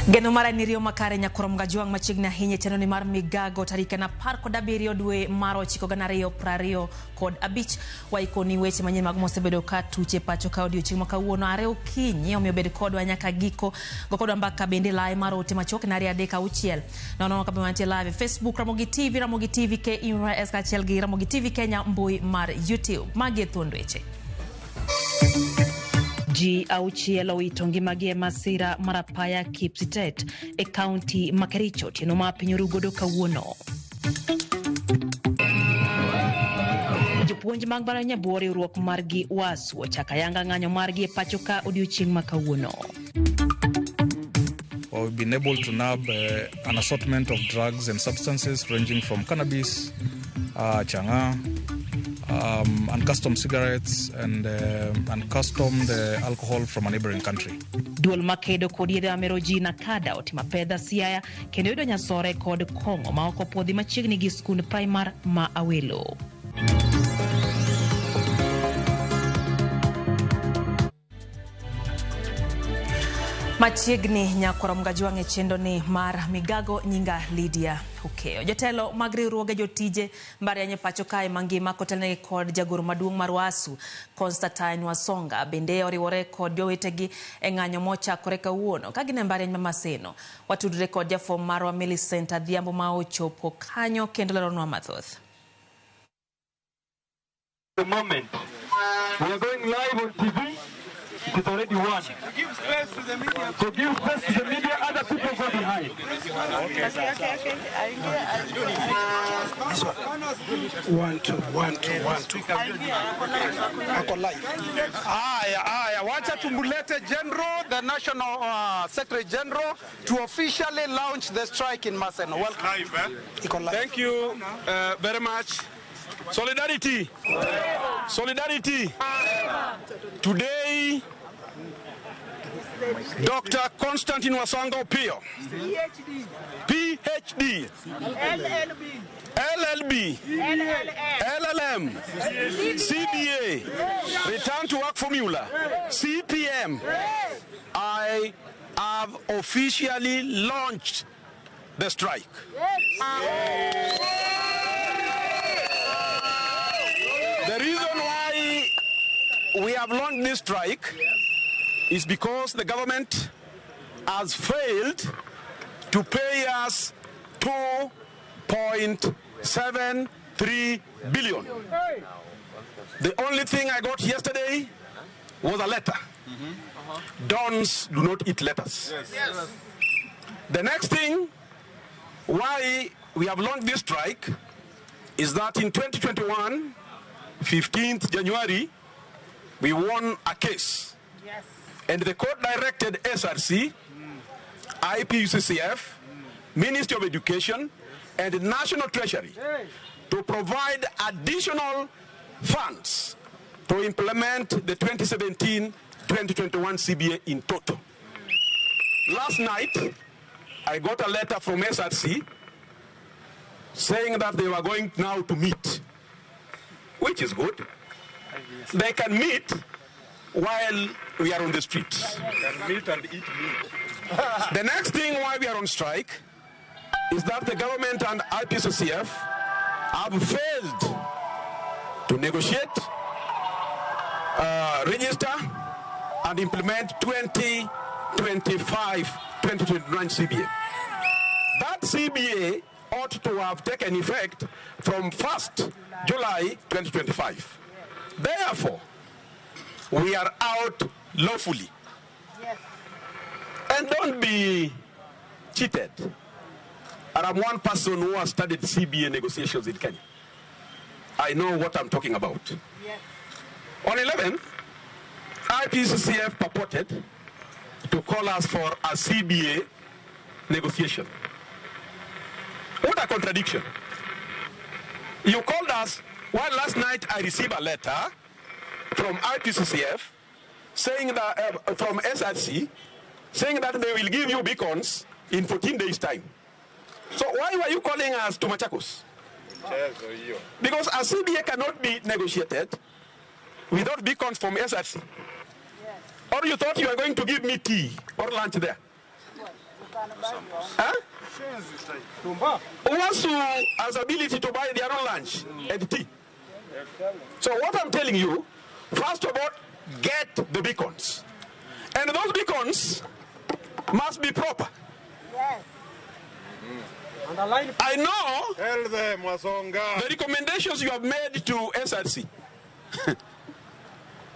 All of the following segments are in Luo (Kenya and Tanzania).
Geno mara nirio makare nyakorom gajuang machigna hinye chenoni mar migago tarike na par kod abirio dwe mar 9 kod abich waikoni weche manyien mag mosebedo ka tuche pacho ka odiochieng' ma kawuono are okinyi omiyo bed kodwa nyaka giko go kodwa mbaka bende live mar ote machok na 3:06 nono ka bemante live Facebook Ramogi TV ke IMRS ka chiel gi Ramogi TV Kenya mbui mar YouTube magi thondweche Ji auchielo itongi magie masira marapaya Kipsitet e county Makericho tieno ma piny Rugodo kawuono. Jopuonj mag baranya bore ruok margi wasu chaka yanga ng'anyo margi pacho ka odiochieng' ma kawuono. We've been able to nab an assortment of drugs and substances ranging from cannabis, changa, uncustomed cigarettes and uncustomed alcohol from a neighboring country. Duol makedo kod yedhe ameroji NACADA otima pedha Siaya kendo yudo nyasore kod kongo ma oko podhi machiegni gi skund primar ma Awelo. Machiegni nyakorom gajuang' e chendo ni mar migago nyinga Lydia Ukeo. Jotelo mag riwruoge jotije mbaranye pacho kae mangima kotelne kod jagoro maduong' mar Wasu Constantine Wasonga bende oriwore kod jowetegi e ng'anyo mochakore kawuono ka gin e mbaranye ma Maseno. Watudre kod jafom marwa Millicent Adhiambo ma ochopo kanyo kendo leronwa mathoth. The moment we are going live on TV. It's already won. To give space to the media. To give space to the media, other people go behind. Okay. One, two. Wacha tumulete General, the National Secretary General, to officially launch the strike in Maseno. Welcome. Thank you very much. Solidarity. Today, Dr. Constantine Wasonga Opio, PhD, LLB, LLM, CBA, Return to Work Formula, CPM. I have officially launched the strike. The reason why we have launched this strike is because the government has failed to pay us 2.73 billion. The only thing I got yesterday was a letter. Dons do not eat letters. Yes. The next thing why we have launched this strike is that in 2021, 15th January, we won a case. Yes. And the court directed SRC, IPUCCF, Ministry of Education, and the National Treasury to provide additional funds to implement the 2017-2021 CBA in total. Last night, I got a letter from SRC saying that they were going now to meet, which is good. They can meet while we are on the streets. Can meet and eat meat. The next thing why we are on strike is that the government and IPCCF have failed to negotiate, register, and implement 2025-2029 CBA. That CBA ought to have taken effect from 1st July 2025. Therefore, we are out lawfully. Yes. And don't be cheated. And I'm one person who has studied CBA negotiations in Kenya. I know what I'm talking about. Yes. On 11th, IPCCF purported to call us for a CBA negotiation. What a contradiction. You called us, while last night I received a letter from IPCCF saying that, from SRC, saying that they will give you beacons in 14 days' time. So why were you calling us to Machakos? Because a CBA cannot be negotiated without beacons from SRC. Or you thought you were going to give me tea or lunch there? Huh? Uwasu has ability to buy their own lunch and tea. So what I'm telling you, first of all, get the beacons. And those beacons must be proper. Yes. I know Tell them, Wasonga. the recommendations you have made to SRC.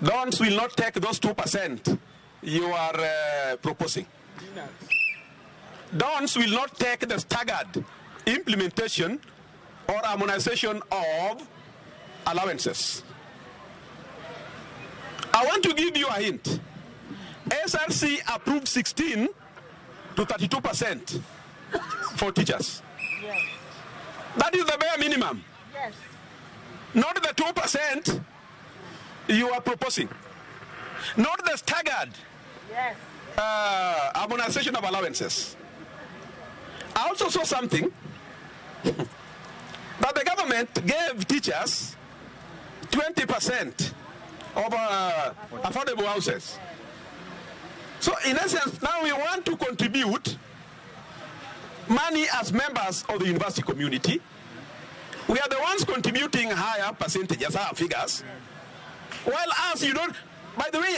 Dons will not take those 2% you are proposing. Dons will not take the staggered implementation or harmonization of allowances. I want to give you a hint. SRC approved 16 to 32% for teachers. Yes. That is the bare minimum. Yes. Not the 2% you are proposing. Not the staggered Yes. harmonization of allowances. I also saw something that the government gave teachers 20% of affordable houses. So in essence, now we want to contribute money as members of the university community. We are the ones contributing higher percentages, higher figures. While us, you don't. By the way,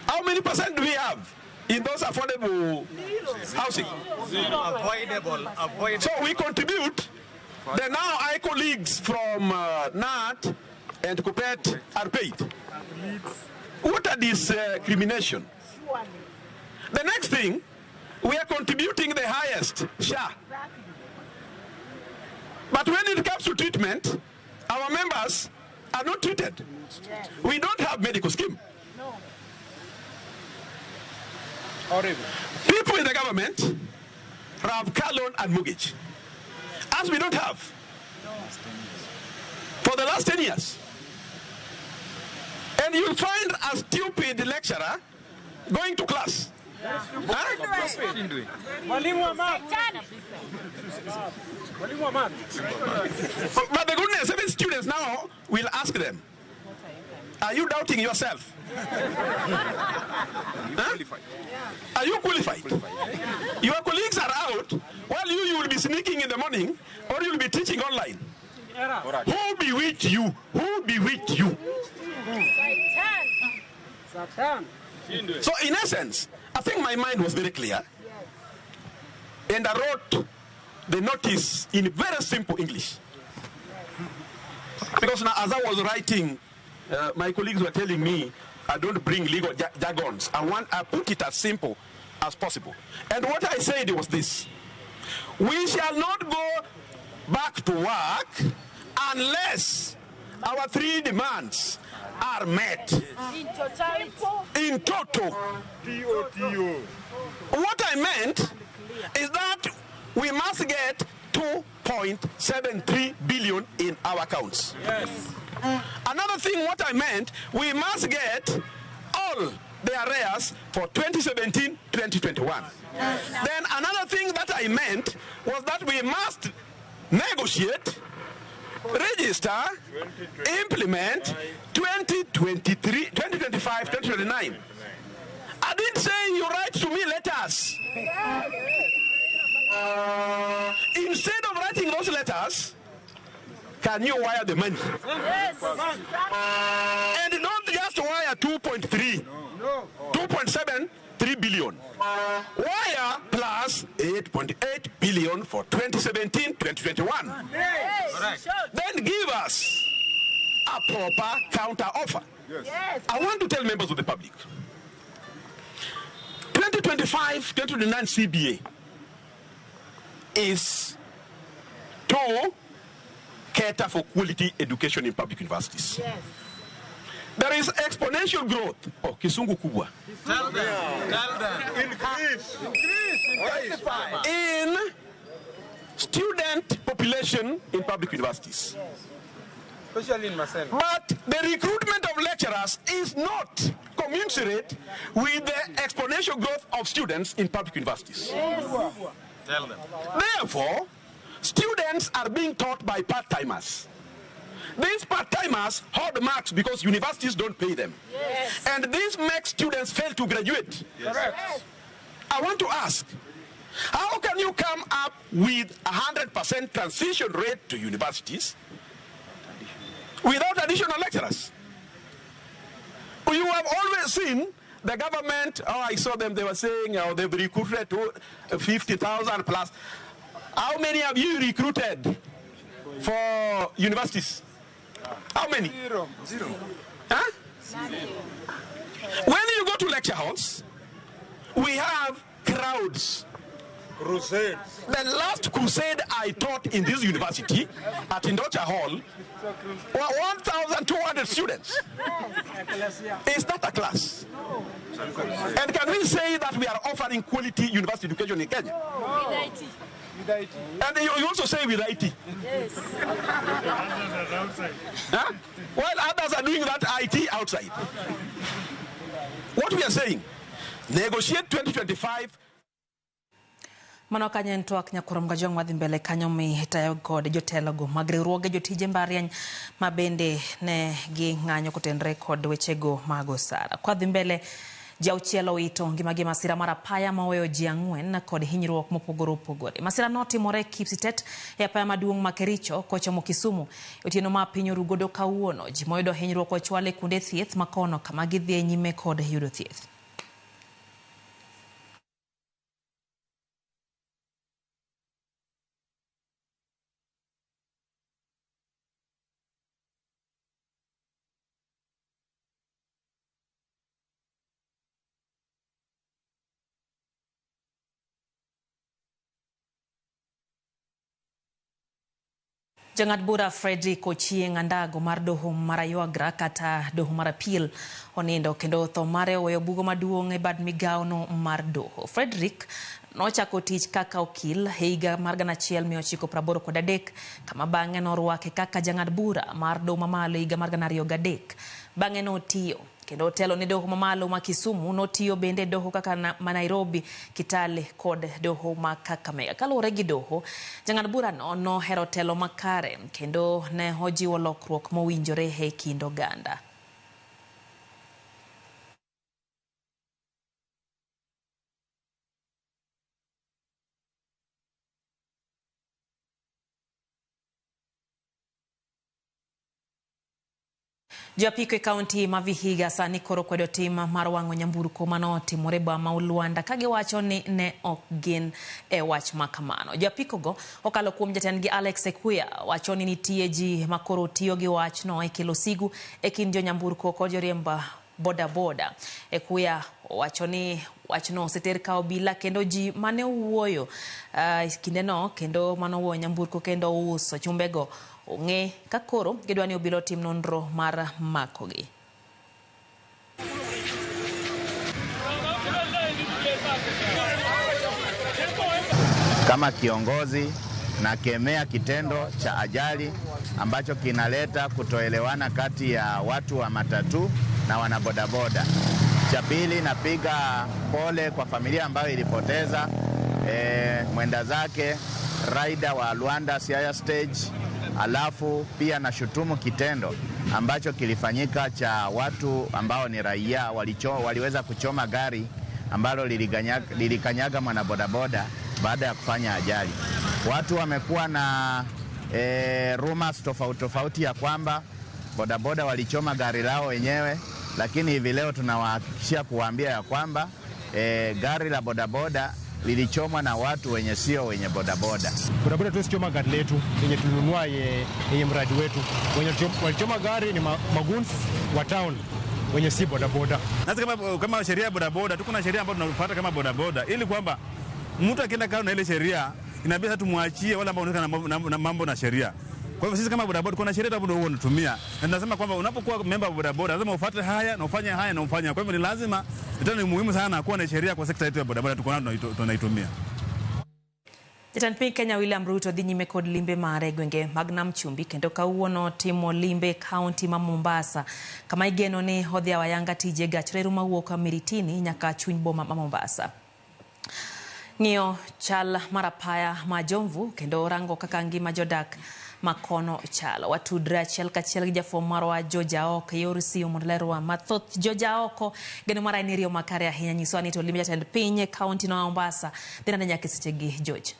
how many percent do we have in those affordable housing? Avoidable. So we contribute. Then now our colleagues from NAT and Kupet are paid. What are discrimination? The next thing, we are contributing the highest share. But when it comes to treatment, our members are not treated. We don't have medical scheme. No. Horrible. People in the government have car loan and mortgage. As we don't have. For the last 10 years. And you'll find a stupid lecturer going to class. Huh? But the goodness, even students now will ask them, are you doubting yourself? Huh? Are you qualified? Your colleagues are out, while you will be sneaking in the morning, or you will be teaching online. Who bewitched you? Who bewitched you? Satan. So in essence, I think my mind was very clear. And I wrote the notice in very simple English. Because now as I was writing, my colleagues were telling me, I don't bring legal jargons. I put it as simple as possible. And what I said was this: we shall not go back to work unless our 3 demands are met. In totality. In total. What I meant is that we must get 2.73 billion in our accounts. Yes. Another thing, what I meant, we must get all the arrears for 2017-2021. Then another thing that I meant was that we must negotiate, register, implement 2025-2029. I didn't say you write to me letters. Instead of writing those letters, can you wire the money? Yes. And don't just wire 2.73 billion. Wire plus 8.8 billion for 2017-2021. Yes. Then give us a proper counter offer. Yes. I want to tell members of the public, 2025-2029 CBA is to cater for quality education in public universities. Yes. There is exponential growth. Oh, kisungu kubwa. Tell them. Increase. In student population in public universities. Especially in myself. But the recruitment of lecturers is not commensurate with the exponential growth of students in public universities. Yes. Tell them. Therefore, students are being taught by part-timers. These part-timers hold marks because universities don't pay them. Yes. And this makes students fail to graduate. Yes. I want to ask, how can you come up with 100% transition rate to universities without additional lecturers? You have always seen the government, I saw them, they were saying, they've recruited 50,000 plus. How many have you recruited for universities? How many? Zero. Huh? When you go to lecture halls, we have crowds. Crusade. The last crusade I taught in this university at Indocha Hall were 1,200 students. Is that a class? And can we say that we are offering quality university education in Kenya? With IT. And you also say with IT. Yes. Huh? While others are doing that IT outside. What we are saying, negotiate 2025. Mano kanyen twak nyakurom gajong wadhi mbele kanyo mi tayo kod jotelo go mag riwruoge jotije mbalariany mabende ne gi ng'anyo kotenre kod wechego mag osara. Kwadhi mbele ji auchiel owito ngimagi masira mar apaya maweyo ji 4 kod hinyruok mopogore opogore. Masira no timore Kipsitet e apaya maduong' ma Kericho kochomo Kisumu. Otieno ma piny orugodo kawuono ji moyudo hinyruok ochwale kuonde thieth makono kama gidhi nyime kod yudo thieth. Jang'ad bura Frederick Ochieng Andago mar doho maraywagra kata doho marapil onindo kendo tho mare oweyo bugo maduong' e bad migawo no mar doho. Frederick nochako tich kaka okil higa mar 1983 kama bang'e norwake kaka jang'ad bura mar doho mamalo higa mar 2003. Bang'e notiyo kendo telo ne doho mamalo ma Kisumu, notiyo bende doho kaka ma Nairobi, Kitale kod doho ma Kakamega. Kaluwore gi doho, jang'ad bura no hero telo makare kendo ne ojiwo lokruok mowinjore e kind oganda. Joapiko e kaunti ma Vihiga sani koro kwedo tim mar wang'o nyamburko manotimore Bama Ulwanda kagiwacho ni ne ok gin e wach makamano. Joapiko go okalo kuom jatendgi Alex Ekuya wacho ni nitie ji makoro tiyo gi wachno e kelo sigu e kind jo nyamburko kod joriemba boda boda. Ekuya wacho ni wachno oseter ka obila kendo ji mane wuoyo kinde no kendo mano wuoyo nyamburko kendo uso chumbego ong'e ka koro gidwani obilo tim nonro mar makogi. Kama kiongozi na kemea kitendo cha ajali ambacho kinaleta kutoelewana kati ya watu wa matatu na wanabodaboda. Cha pili, napiga pole kwa familia ambayo ilipoteza mwenda zake rider wa Luanda Siaya Stage. Alafu pia nashutumu kitendo ambacho kilifanyika cha watu ambao ni raia waliweza kuchoma gari ambalo lilikanyaga mwanabodaboda baada ya kufanya ajali. Watu wamekuwa na rumors tofauti ya kwamba bodaboda walichoma gari lao wenyewe, lakini hivi leo tunawahakikishia kuwaambia ya kwamba gari la bodaboda lilichomwa na watu wenye sio wenye bodaboda. Bodaboda tusichoma gari letu yenye tulinunua yenye mradi wetu. Wenye walichoma gari ni maguns wa town wenye si bodaboda. Nasi kama sheria ya bodaboda, tuko na sheria ambayo tunafuata kama bodaboda ili kwamba mtu akienda kao na ile sheria inabidi tumwachie wale ambao wanaonekana na mambo na sheria. Kwa hivyo sisi kama bodaboda kuna sheria ambayo tunatumia. Na tunasema kwamba unapokuwa member wa bodaboda lazima ufuate haya na ufanye haya na ufanye. Kwa hivyo ni lazima, ni muhimu sana kuwa na sheria kwa sekta yetu ya bodaboda tuko nayo tunaitumia. Jatend piny Kenya William Ruto dhi nyime kod limbe mare gwenge mag Nam Chumbi kendo kawuono timo limbe kaunti ma Mombasa kama igeno ni odhi awayanga tije gach reru mawuok Miritini nyaka chuny boma ma Mombasa. Ng'iyo chal marapaya majomvu kendo rango kaka ngima jodak makono chalo. Watudre achiel kachiel gi jafwambo marwa Joja Oko yor siyo mondo lerwa mathoth. Joja Oko geno mara ni riyo makare ahinya nyiso ni to limbe jatend piny kaunti no Mombasa dina nyaka sechegi George.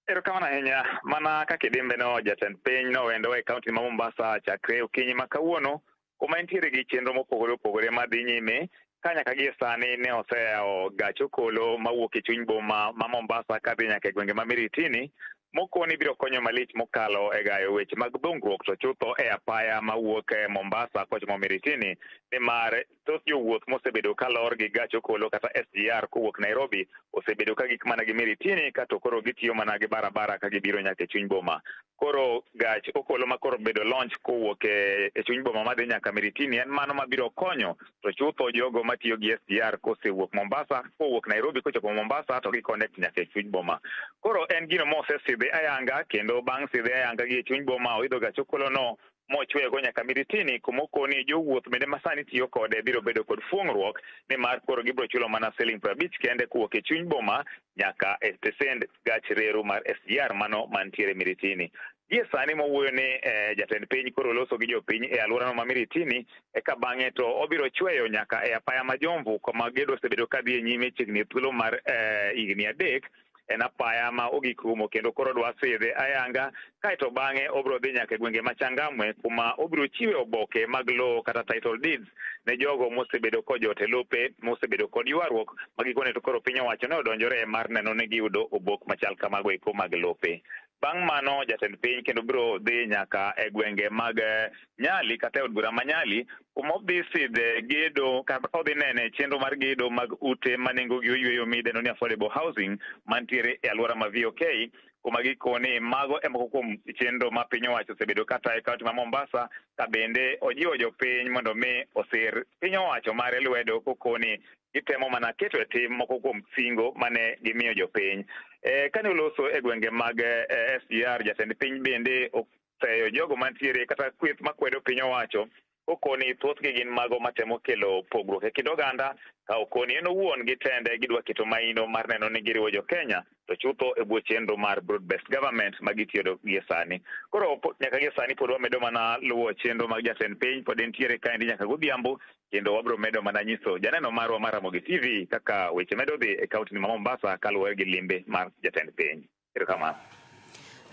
Erokamano ahinya mana kaka idimbe no jatend piny no wendo e kaunti ma Mombasa chakre okinyi ma kawuono kuma entiere gi chenro mopogore opogore madhi nyime ka nyaka gie sani ne oseyawo gach okolo mawuok e chuny boma ma Mombasa kadhi nyaka e gwenge ma Miritini mokoni biro konyo malich mokalo e gayo weche mag dongruok to chutho e apaya mawuok e Mombasa kochomo Miritini nimar thoth jowuoth mosebedo kalor gi gach okolo kata SGR kowuok Nairobi osebedo ka gik mana gi Miritini kato koro gitiyo mana gi barabara ka gibiro nyaka e chuny boma. Koro gach okolo ma koro bedo launch kowuok e chuny boma madhi nyaka Miritini en mano mabiro konyo to chutho jogo matiyo gi SGR kosewuok Mombasa kowuok Nairobi kochopo Mombasa to gi connect nyaka e chuny boma. Koro en gino mosesidhe ayanga kendo bang' sidhe ayanga gi e chuny boma oidho gach okolo no mochwego nyaka Miritini kumokoni jowuoth bende masani tiyo kode biro bedo kod fuong'ruok nimar koro gibiro chulo mana Sh50 kende kowuok e chuny boma nyaka e stesend gach reru mar SGR mano mantiere Miritini. Gie sani mowuoyo ni jatend piny koro loso gi jopiny e alworano ma Miritini eka bang'e to obiro chweyo nyaka e apaya majomvu kuma gedo osebedo kadhi e nyime chiegni thuolo mar higni 3 en apaya ma ogik rumo kendo koro dwa sidhe ayanga kaeto bang'e obiro dhi nyaka e gwenge machangamwe kuma obiro chiwe oboke mag lowo kata title deeds ne jogo mosebedo kojote lope mosebedo kod ywaruok magikone to koro piny owacho ne odonjore mar neno ni giyudo obok machal kamago eko mag lope. Bang' mano jatend piny kendo biro dhi nyaka e gwenge mag Nyali kata od bura ma Nyali kuma odhi sidhe gedo kata odhi nene chenro mar gedo mag ute manengogi oyweyo midendo ni affordable housing mantiere e alwora ma VOK kuma gikoni mago e moko kuom chenro ma piny owacho osebedo kata e kaunti ma Mombasa ka bende ojiwo jopiny mondo mi osir piny owacho mare lwedo kokoni gitemo mana keto e tim moko kuom singo mane gimiyo jopiny. Kane oloso e gwenge mag SGR jatend piny bende oseyo jogo mantiere kata kweth makwedo piny owacho okoni thothgi gin mago matemo kelo pogruok e kind oganda ka okoni en owuon gitende gidwa keto maino mar neno ni giriwo jo Kenya to chutho e bwo chenro mar broad based government magitiyo gie sani. Koro nyaka gie sani pod wamedo mana luwo chenro mag jatend piny pod entiere kaendi nyaka godhiambo kendo wabiro medo mana nyiso janeno marwa mar Ramogi TV kaka weche medo dhi e kaunti ma Mombasa kaluwore gi limbe mar jatend piny. Erokamano.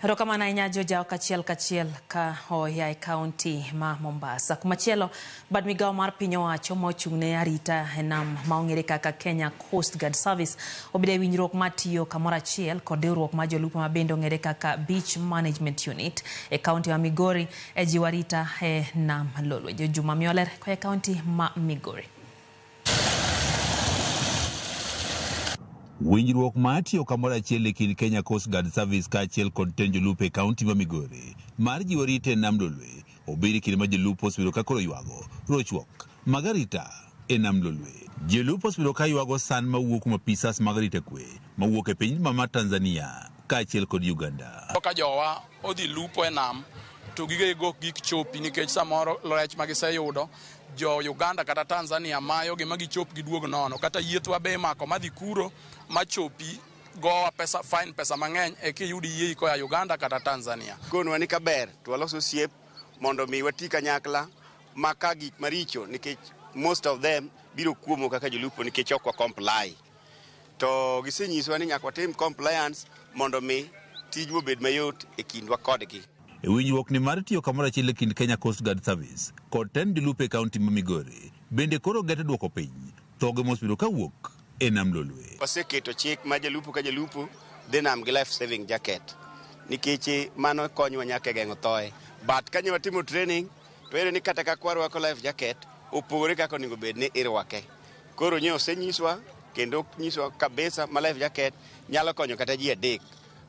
Erokamano ahinya Joja Oko kachiel ka oya e kaunti ma Mombasa. Kumachielo bad migawo mar piny owacho mochung'ne arita e nam maong'ere kaka Kenya Coast Guard Service obedo e winjruok matiyo kamoro achiel kod riwruok mar jolupo ma bende ong'ere kaka Beach Management Unit e kaunti ma Migori e jiwo arita e nam lolwe. Juma Mioler koya kaunti ma Migori. Winjruok matiyo kamoro achiel e kind Kenya Coast Guard Service kaachiel kod tend jolupo e kaunti ma Migori mar jiwo arita e nam lolwe obedo kinde ma jolupo osebedo ka koro ywago rochruok mag arita e nam lolwe. Jolupo osebedo ka ywago san mawuok kuom apisas mag arita kwe mawuok e piny ma Tanzania kaachiel kod Uganda. Ka jowa odhi lupo e nam to gigego gik chopi nikech samoro rech magiseyudo jo Uganda kata Tanzania mayo gi magichop giduog nono kata yiethwa be mako madhi kuro machopi gowa pesa fine pesa mang'eny e kiyudi yie ko ya Uganda kata Tanzania. Konwa ni kaber to waloso siep mondo mi wati kanyakla maka gik maricho nikech most of them biro kuomo kaka jolupo nikech ok wa comply. To gisenyiswa ni nyaka watim compliance mondo mi tijwa bed mayot e kindwa kodgi. E winjruok ni mar tiyo kamoro achiel e kind Kenya Coast Guard Service kod tend jolupo e kaunti ma Migori bende koro gete duoko piny thoge mosebedo kawuok e nam lolwe. Waseketo chik ma jalupo ka jalupo dhi nam gi life saving jacket nikech mano konyowa nyaka e geng'o thoe. But ka watimo training to ere ni kata ka kwarwako life jacket opogore kaka onego bed ni irwake. Koro nye osenyiswa kendo nyiswa kabisa ma life jacket nyalo konyo kata ji 3.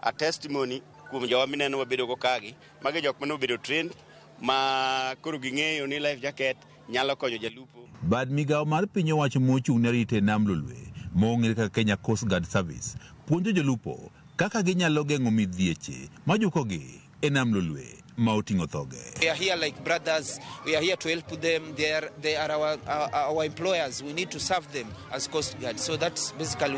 A testimony kuom jowa mineno wabedo go kagi mage jok mane obedo trained ma koro ging'eyo ni life jacket nyalo konyo jalupo. Bad migawo mar piny owacho mochung'ne arita e nam lolwe moong'ere kaka Kenya Coast Guard Service puonjo jolupo kaka ginyalo geng'o midhieche majukogi e nam lolwe mauting'o thoge. We are here like brothers. We are here to help them. They are our employers. We need to serve them as Coast Guard. So that's basically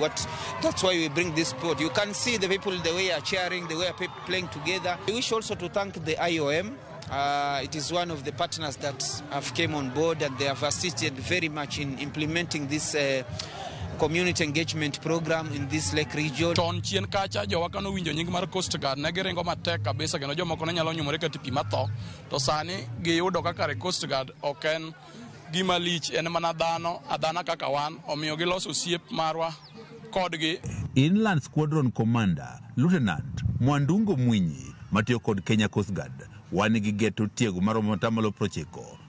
that's why we bring this sport. You can see the people, the way they are cheering, the way they are playing together. We wish also to thank the IOM. It is one of the partners that have came on board, and they have assisted very much in implementing this community engagement program in this lake region. Ton chien kacha jowa kano winjo nying mar Coast Guard ne giringo matek kabisa kendo jomoko ne nyalo nyumore ka tipi matho to sani giyudo kaka Coast Guard oken gima lich en mana adhana kaka wan omiyo giloso osiep marwa kodgi. Inland Squadron Commander Lieutenant Mwandungo Mwinyi matiyo kod Kenya Coast Guard wan gi geto tiego maromo tamalo 90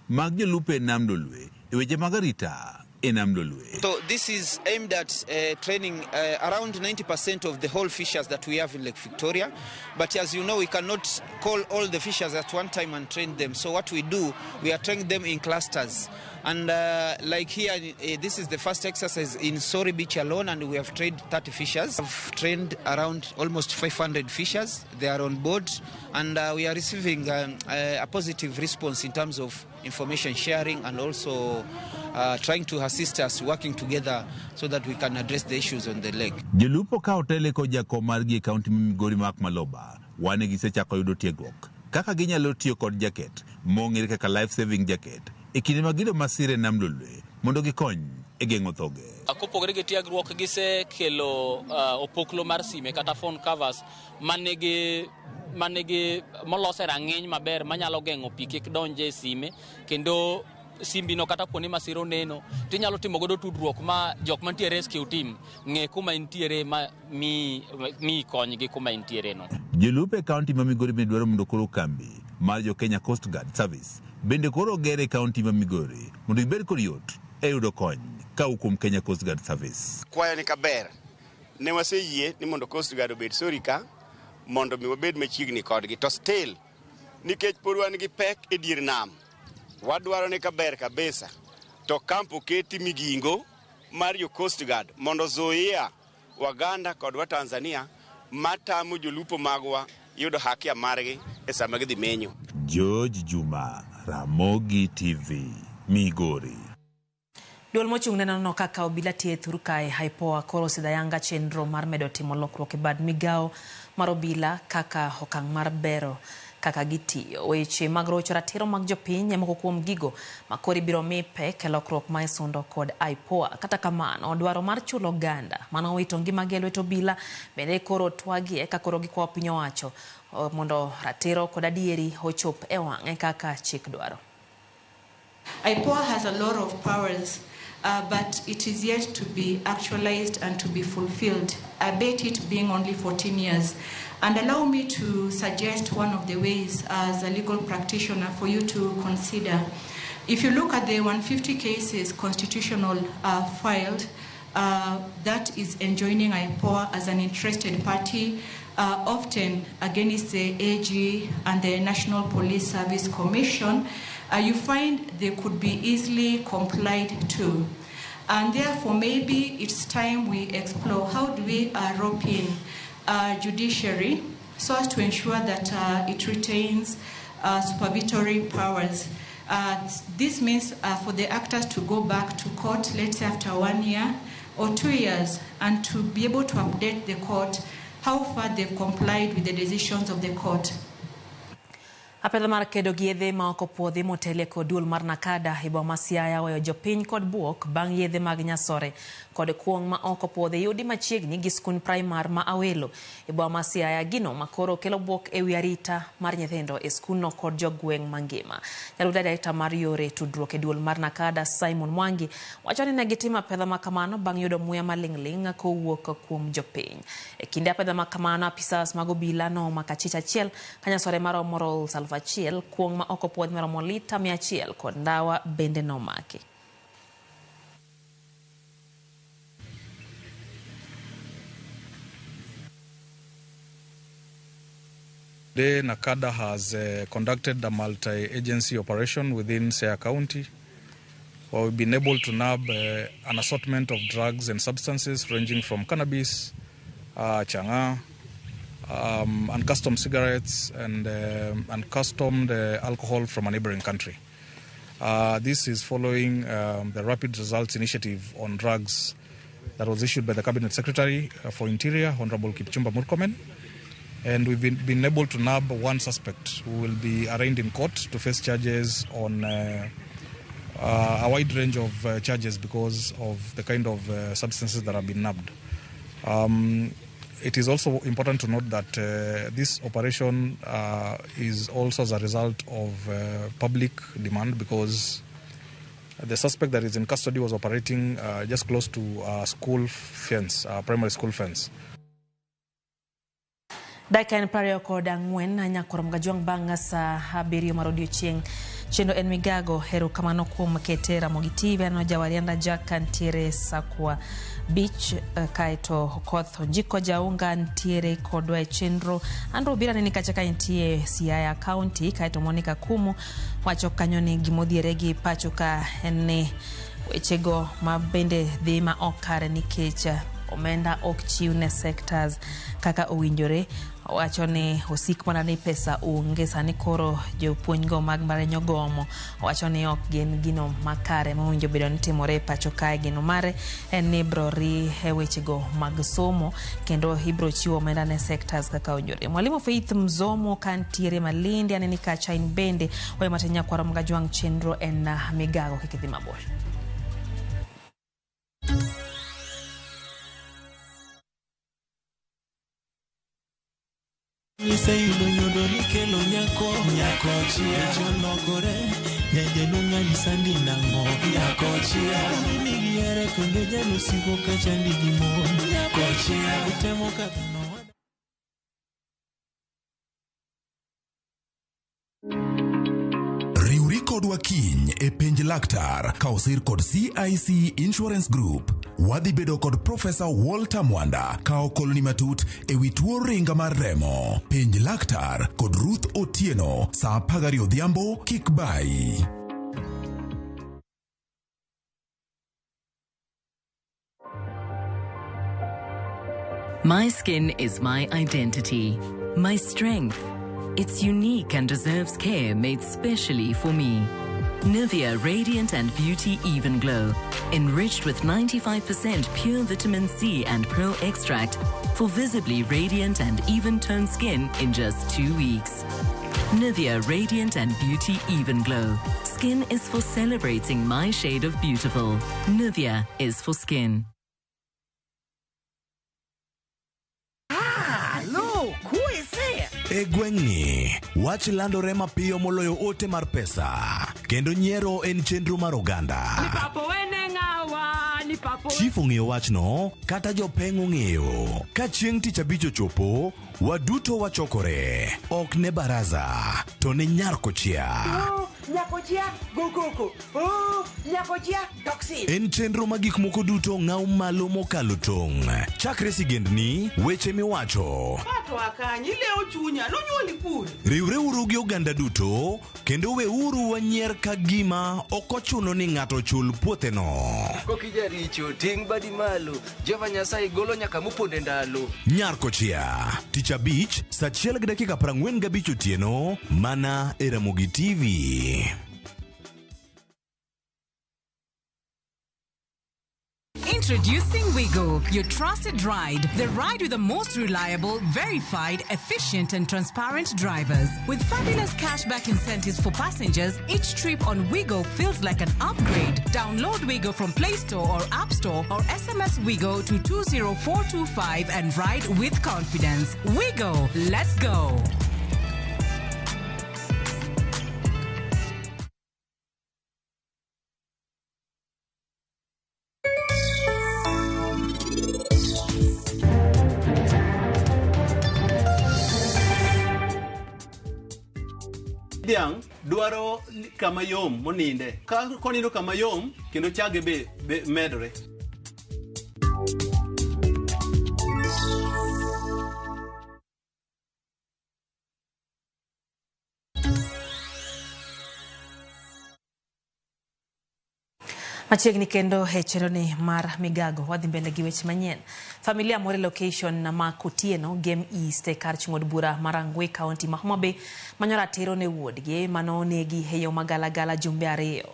mag jolupo e nam Lolwe e weche mag arita. So this is aimed at training around 90% of the whole fishers that we have in Lake Victoria. But as you know, we cannot call all the fishers at one time and train them. So what we do, we are training them in clusters. And like here, this is the first exercise in Sori Beach alone, and we have trained 30 fishers. We've trained around almost 500 fishers. They are on board, and we are receiving a positive response in terms of information sharing and also trying to assist us working together so that we can address the issues on the lake. Jolupo ka otele ko jako margi kaunti Migori mak Maloba wane gisechako yudo tiegruok kaka ginyalo tiyo kod jacket mong'ere kaka life saving jacket e kinde ma gido masire nam Lolwe mondo gikony e geng'o thoge. Kopogore gi tiegruok gisekelo opoklo mar sime kata phone covers manigi molose rang'eny maber manyalo geng'o pi kik donje e sime, kendo simbino kata kuonde masiro neno tinyalo timo godo tudruok ma jok mantie rescue team ng'e kuma intiere ma mi konygi kuma intiere no. Jolupe kaunti ma Migori bende dwaro mondo koro kambi mar jo Kenya Coast Guard Service bende koro gere kaunti ma Migori mondo ibed kod yot e yudo kony ka kuom Kenya Coast Guard Service. Kwayo ni kaber ne waseyie ni mondo Coast Guard obed Sorika mondo mi wabed machiegni kodgi, to still nikech pod wan gi pek e dier nam wadwaro ni kaber kabisa to kampo keti migingo mar jo Coast Guard mondo Zoia, Waganda kod wa Tanzania matamo jolupo magwa yudo haki margi e sama gidhi menyo. George Juma, Ramogi TV, Migori. Duol mochung' ne nono kaka obila thieth Rukai Haipoa koro sidayanga chenro mar medo timo lokruok e bad migao mar obila kaka okang' mar bero kaka gitiyo. Weche mag rocho ratiro mag jopiny moko kuom gigo makori biro mi pek e lokruok ma isundo kod Haipoa. Kata kamano, dwaro mar chulo oganda mano owito ngimagi e lwet obila bende koro twagie ka koro gikwayo piny owacho mondo ratiro kod adieri ochop e wang'e kaka chik dwaro. Haipoa has a lot of powers, but it is yet to be actualized and to be fulfilled, albeit it being only 14 years. And allow me to suggest one of the ways as a legal practitioner for you to consider. If you look at the 150 cases constitutional filed, that is enjoining Haipoa as an interested party, often against the AG and the National Police Service Commission, you find they could be easily complied to. And therefore, maybe it's time we explore how do we rope in judiciary so as to ensure that it retains supervisory powers. This means for the actors to go back to court, let's say after 1 year or 2 years, and to be able to update the court how far they've complied with the decisions of the court. Apedha mar kedo gi yedhe ma ok opuodhi motelie kod duol mar NACADA e boma ma Siaya weyo jopiny kod buok bang' yedhe mag nyasore kod kuong' ma ok opuodhi yudi machiegni gi skund primar ma Awelo e boma ma Siaya, gino makoro kelo buok e wi arita mar nyithindo e skundno kod jogweng' mangima. Jalup Darekta mar yore tudruok e duol mar NACADA Simon Mwangi wacho ni ne gitimo apedha ma kamano bang' yudo muya maling'ling' kowuok kuom jopiny. E kinde apedha ma kamano, apisas mag obila nomako achich achiel ka nyasore mar Moral achiel, kuong' ma ok opuodhi maromo lita 100 kod ndawa bende nomaki. Today, NACADA has conducted a multi-agency operation within Siaya County, where we've been able to nab an assortment of drugs and substances ranging from cannabis, changa, uncustomed cigarettes, and uncustomed alcohol from a neighboring country. This is following the Rapid Results Initiative on Drugs that was issued by the Cabinet Secretary for Interior, Honorable Kipchumba Murkomen. And we've been able to nab one suspect who will be arraigned in court to face charges on a wide range of charges because of the kind of substances that have been nabbed. It is also important to note that this operation is also as a result of public demand, because the suspect that is in custody was operating just close to a school fence, a primary school fence. Dakika en prario kod ang'wen nyakorom gajuang bang' sa abiriyo mar odiochieng' chendo en migago hero kamano kuom kete Ramogi TV ano jawarianda Jack ntiere Sakwa Beach kaito Okoth Njiko Jaunga ntiere kodwa e chenro andro bira nini kachaka ntie Siaya County kaito Monica Kumu wacho kanyo ni gimodhiere gi pacho ka ene wechego mabende dhi ma okare nikech omenda ok chiw ne sectors kaka owinjore. Wacho ni osik mana ni pesa onge sani koro jopuonjgo mag marenyo gomo. Wacho ni ok gin gino makare mowinjo bedo ni timore pacho kae. Gino mare en ni bro ri wechego mag somo kendo ibro chiwo omenda ne sectors kaka owinjore. Mwalimu Faith Mzomo kantiere Malindi aneni kacha in bende we matenya kwaro mgajuang chenro en migago kikidhi mabor. Say you know ni kelo nyako chia cholokore nyaje lunga ni sandi nango nyako chia ni giere konge jalo siko kachandi gimo nyako chia utemo kadano. Riuri kod wakiny e penj laktar kaosir kod CIC Insurance Group. Wadhi bedo kod Professor Walter Mwanda kao koloni matut e wituo ringa mar remo. Penj laktar kod Ruth Otieno saa 10 odhiambo kik bai. My skin is my identity, my strength. It's unique and deserves care made specially for me. Nivea Radiant and Beauty Even Glow, enriched with 95% pure vitamin C and pearl extract for visibly radiant and even-toned skin in just 2 weeks. Nivea Radiant and Beauty Even Glow. Skin is for celebrating my shade of beautiful. Nivea is for skin. E gweng'ni, wach landore mapiyo moloyo ote mar pesa. Kendo nyiero en chenro mar oganda. Chief ong'eyo wachno, kata jopeng' ong'eyo. Ka chieng' tich abich ochopo, waduto wachokore. Ok ne baraza, to ne nyarkochia. Nyakochia gokoko. Nyakochia toxin. En chenro ma gik moko duto ng'aw malo mokalo tong'. Chakre sigendni, weche miwacho. Pato akanyi leo chunya, nonyuoli puri. Riwre uru gi oganda duto, kendo we uru wanyier ka gima okochuno ni ng'ato chul puothe no. Kokija richo, ting badi malo, Jehova Nyasaye golo nyaka muponde ndalo. Nyarkochia, tich abich, saa 1:45 otieno, mana e Ramogi TV. Introducing Wigo, your trusted ride. The ride with the most reliable, verified, efficient and transparent drivers. With fabulous cashback incentives for passengers, each trip on Wigo feels like an upgrade. Download Wigo from Play Store or App Store or SMS Wigo to 20425 and ride with confidence. Wigo, let's go. Diang dwaro kama yom moninde. Ka konindo kama yom kendo chage be medore. Machiegni kendo hecheroni mar migago wadhi mbele gi weche manyien. Familia moro location na Makotieno Game East e kar chung'od bura Marangwe County ma Homa Bay manyo ratiro ne wuodgi manonegi e yo magalagala jumbe 2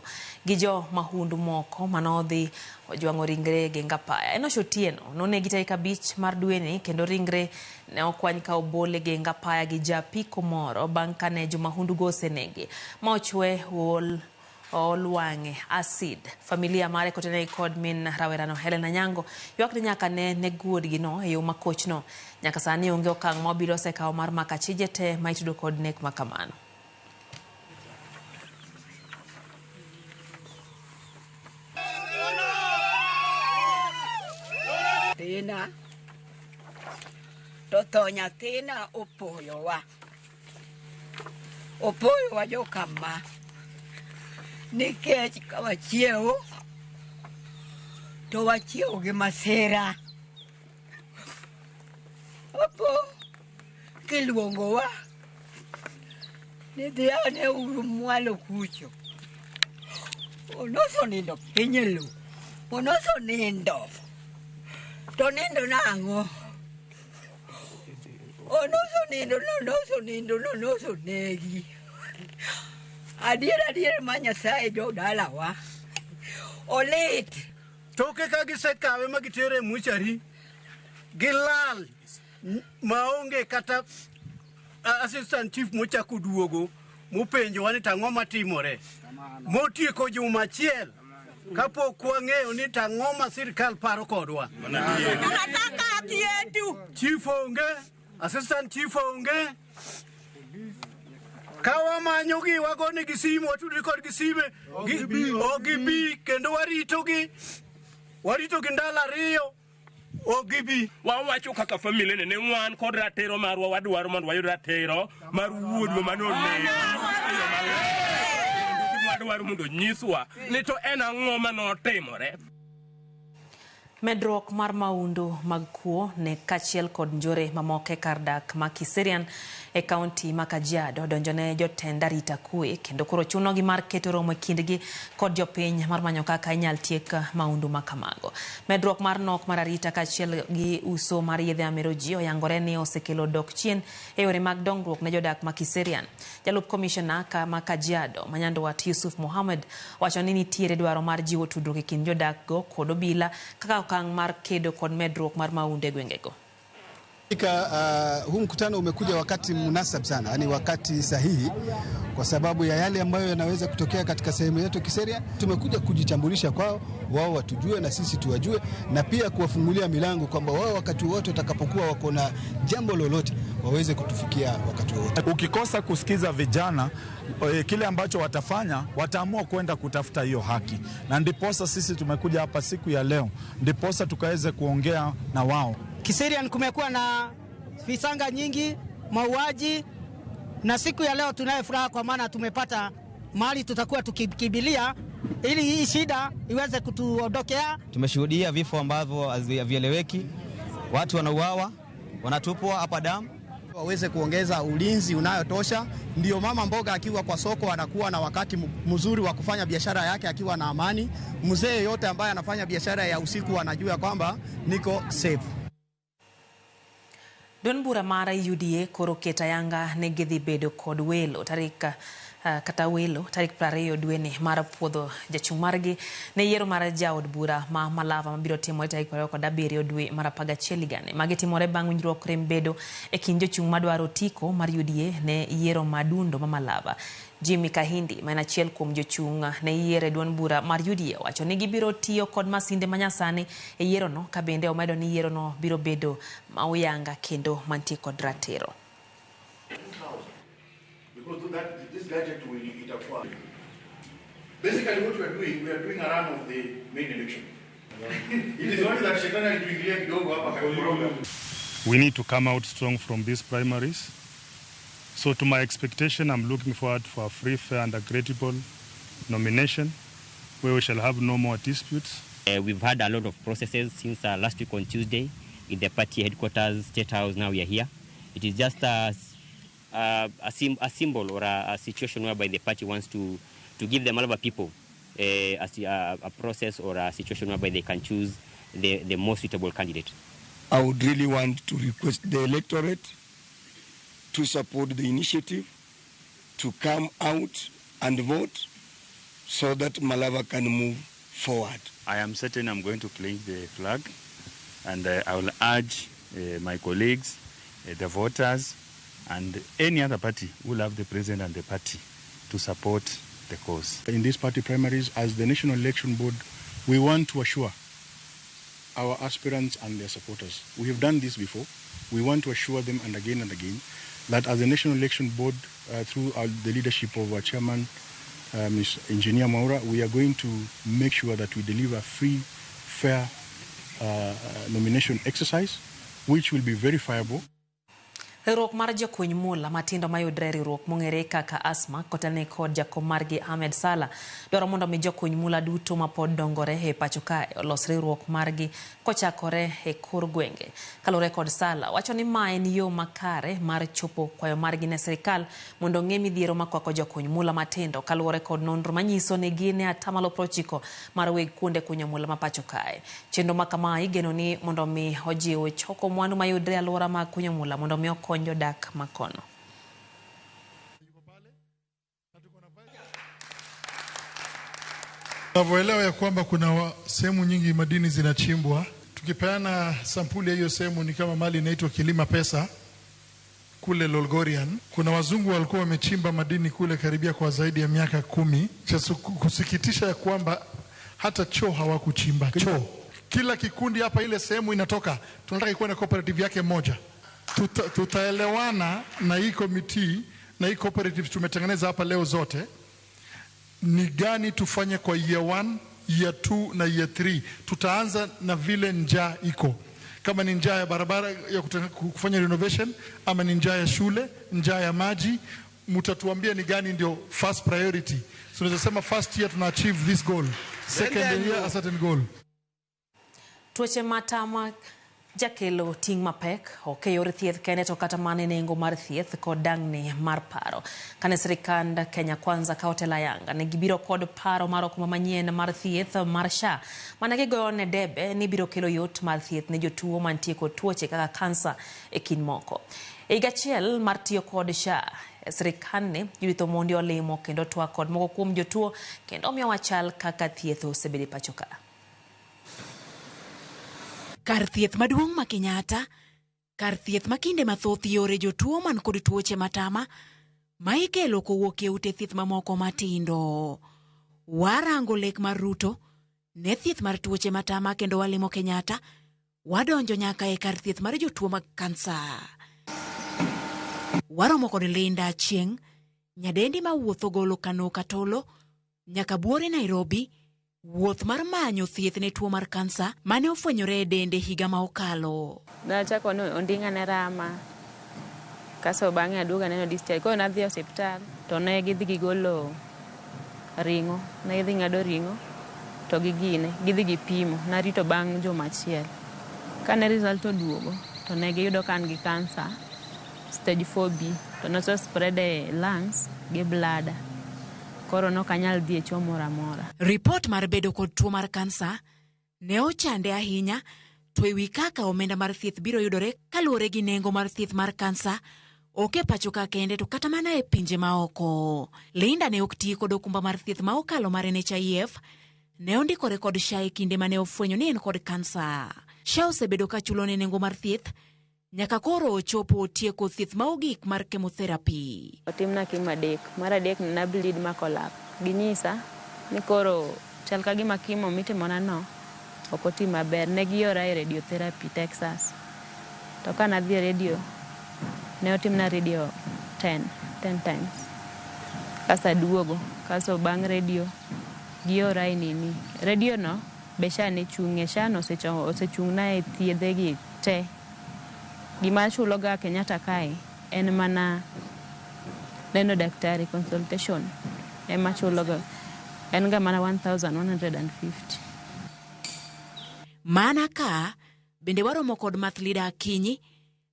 gi jo mahundu moko manodhi ojwang'o ringre Gengapaya. Enosh Otieno nonegi tarik 5 mar dweni kendo ringre ne okwany ka obole Gengapaya gi japiko moro bang' kane jo mahundu go osenegi ma ochwe Olwange acid. Familia mare kotene kod min rawerano Helena Nyango ywak ni nyaka ne neguodgi no e yo makochno. Nyaka sani onge okang' mobiro sekawo mar maka chije te ma itudo kod nek makamano. Tina to nyathina opoyowa jokama nikech ka wachiewo to wachiewo gi masira. Opo kiluongowa ni dhi ane uru mwalo kucho. Onoso nindo piny e lo. Onoso nindo. To nindo nang'o? Onoso negi. Adier ma Nyasaye jo dalawa olit. Toke ka gisekawe ma gitere muchari gilal maonge kata assistant chief mochako duogo mopenjo wani tang'o matimore motieko juma achiel kapok wang'eyo ni tang'o ma sirkal paro kodwa. Chief onge, assistant chief onge. Kawa manyo gi wagone gi simu watudri kod gi sime ogibi kendo warito gi ndala 2 ogibi. Wawacho kaka familia ne wan kod ratero marwa wadwaro mondo wayud ratero mar wuodwa manoneyo. Wadwaro mondo nyiswa ni to en ang'o manotimore. Medruok mar maundu mag kuo ne kachiel kod njore mamoke kar dak ma Kiserian e kaunti ma Kajiado donjone jotend arita kwe kendo koro chunogi mar keto romo e kindgi kod jopiny mar manyo kaka inyal tiek maundu makamago. Medruok mar nok mar arita kachiel gi uso mar yedhe ameroji oyangore ni osekelo dok chien e yore mag dongruok ne jodak ma Kiserian. Jalup komishona ma Kajiado Manyandwat Yusuf Mohammed wacho ni nitiere dwaro mar jiwo tudruok e kind jodak go kod obila kaka okang' mar kedo kod medruok mar maunde gwengego. Huu mkutano umekuja wakati munasab sana, yani wakati sahihi kwa sababu ya yale ambayo yanaweza kutokea katika sehemu yetu Kiserian. Tumekuja kujitambulisha kwao, wao watujue na sisi tuwajue, na pia kuwafungulia milango kwamba wao wakati wote watakapokuwa wako na jambo lolote waweze kutufikia wakati wote. Ukikosa kusikiza vijana kile ambacho watafanya, wataamua kwenda kutafuta hiyo haki. Na ndiposa sisi tumekuja hapa siku ya leo, ndiposa tukaweze kuongea na wao. Kiserian kumekuwa na visanga nyingi, mauaji, na siku ya leo tunaye furaha kwa maana tumepata mahali tutakuwa tukikibilia ili hii shida iweze kutuondokea. Tumeshuhudia vifo ambavyo havieleweki, watu wanauawa, wanatupwa hapa damu. Waweze kuongeza ulinzi unayotosha, ndio mama mboga akiwa kwa soko anakuwa na wakati mzuri wa kufanya biashara yake akiwa na amani. Mzee yote ambaye anafanya biashara ya usiku anajua kwamba niko safe. Don bura mara UDA koro ketayanga negedhi bedo kod welo tarik 20 dweni mar puodho jachung' margi ne yiero mar jaod bura ma Malava mabiro timore tarik 27 dwe mar 11 gane. Magi timore bang' winjruok rem bedo e kind jochung' madwaro tiko mar UDA ne yiero madundo ma Malava. Jimmy Kahindi ma en achiel kuom jochung' ne yiero duond bura mar UDA wacho ni gibiro tiyo kod masinde manyasani e yiero no, ka bende omedo ni yiero no biro bedo mauyanga kendo mantie kod ratiro. Because this gadget will interfere. Basically what we are doing a run of the main election. It is only that Shetani tuingilia kidogo hapa kwa. We need to come out strong from these primaries. So to my expectation, I'm looking forward for a free, fair and credible nomination where we shall have no more disputes. We've had a lot of processes since last week on Tuesday in the party headquarters, State House. Now we are here. It is just a symbol or a situation whereby the party wants to give the Malava people a process or a situation whereby they can choose the most suitable candidate. I would really want to request the electorate to support the initiative, to come out and vote so that Malava can move forward. I am certain I'm going to claim the flag, and I will urge my colleagues, the voters, and any other party who love the president and the party to support the cause. In these party primaries, as the National Election Board, we want to assure our aspirants and their supporters. We have done this before. We want to assure them and again that as the National Election Board, through the leadership of our chairman, Ms. Engineer Maura, we are going to make sure that we deliver free, fair nomination exercise, which will be verifiable. Riwruok mar jokuny mula matindo mayudre riwruok mong'ere kaka asma kotane kod jakom margi Ahmed Sala dwaro mondo mi jokuny mula duto mapod dongore e pacho kae olos riwruok margi kochakore e kor gwenge. Kalure kod Sala wacho ni ma en yo makare mar chopo kwayo margi ne sirikal mondo ng'e midhiero makwako jokuny mula matindo kalure kod nonro manyiso ni gin e 90% mar weg kuonde kunyo mula ma pacho kae. Chenro makama igeno ni mondo mi ojiw choko mwandu mayudre alwora mag kunyo mula mondo mi konyo dak makono. Tunavyoelewa ya kwamba kuna sehemu nyingi madini zinachimbwa. Tukipeana sampuli ya hiyo sehemu ni kama mali inaitwa Kilima Pesa kule Lolgorian. Kuna wazungu walikuwa wamechimba madini kule karibia kwa zaidi ya miaka 10. Cha kusikitisha ya kwamba hata choo hawakuchimba choo. Kila kikundi hapa ile sehemu inatoka tunataka ikuwe na cooperative yake moja. Tutaelewana na hii committee na hii cooperative tumetengeneza hapa leo zote ni gani tufanye kwa year 1, year 2 na year 3. Tutaanza na vile njaa iko. Kama ni njaa ya barabara ya kufanya renovation ama ni njaa ya shule, njaa ya maji, mtatuambia ni gani ndio first priority. So tunaweza sema first year tuna achieve this goal, second year a certain goal. Tuoche matama jakelo ting mapek ok yor thieth kende to kata mane nengo mar thieth kod dang'ni mar paro. Kane sirikand Kenya Kwanza ka hotela Yanga ne gibiro kod paro mar okumba manyien mar thieth mar SHA mane gigoyo ne debe ni biro kelo yot mar thieth ne jotuo mantie kod tuoche kaka kansa e kin moko. E higa achiel mar tiyo kod SHA sirikane yurito mondi olimo kendo twak kod moko kuom jotuo kendo omiyo wachal kaka thieth osebedo pacho ka. Kar thieth maduong' ma Kenyatta, kar thieth makinde mathoth yore jotuo man kod tuoche matama, ma ikelo kowuok e ute thieth mamoko matindo. Warango lek mar Ruto, ne thieth mar tuoche matama kendo walimo Kenyatta, wadonjo nyaka e kar thieth mar jotuo mag kansa. Waromo kod Linda Ochieng, nyadendi ma wuotho golo Kano Katolo, nyaka Buore Nairobi, wuoth mar manyo thieth ne tuo mar kansa mane ofwenyore e dende higa ma okalo. Nachako ondinga ne rama kaso bang'e aduoga neno discharge ko nadhi e hospital to ne gidhi gigolo ringo ne gidhi ng'ado ringo to gidhi gipimo narito bang' juma achiel kane result oduogo to ne giyudo kan gi kansa stage 4B to no spread e lungs gi bladder. Koro no kanyal dhi e choo mora mora. Report mar bedo kod tuo mar kansa ne ochande ahinya to ewi kaka omenda mar thieth biro yudore kaluwore gi nengo mar thieth mar kansa ok e pacho ka kende to kata mana e pinje maoko. Linda ne ok tii kod okumba mar thieth ma okalo mar NHIF ne ondikore kod SHA e kinde mane ofwenyo ni en kod kansa. SHA osebedo ka chulo ne nengo mar thieth nyaka koro ochopo tieko thieth maogik mar chemotherapy. Otimna kimo adek. Mar adek na bleed makolap. Ginyisa ni koro chal ka gima kimo mitimona no ok otim maber. Ne giora e radiotherapy Texas. To kana dhi radio ne otimna radio 10 times. Kasa duogo. Kaso bang' radio giora e nini. Radio no be SHA ne chung'e. SHA no osechung'na e thiedhegi te. Gima chuloga Kenyatta kae en mana neno daktari consultation ema chuloga en ga mana 1150. Mana ka bende waromo kod Mathlida Akinyi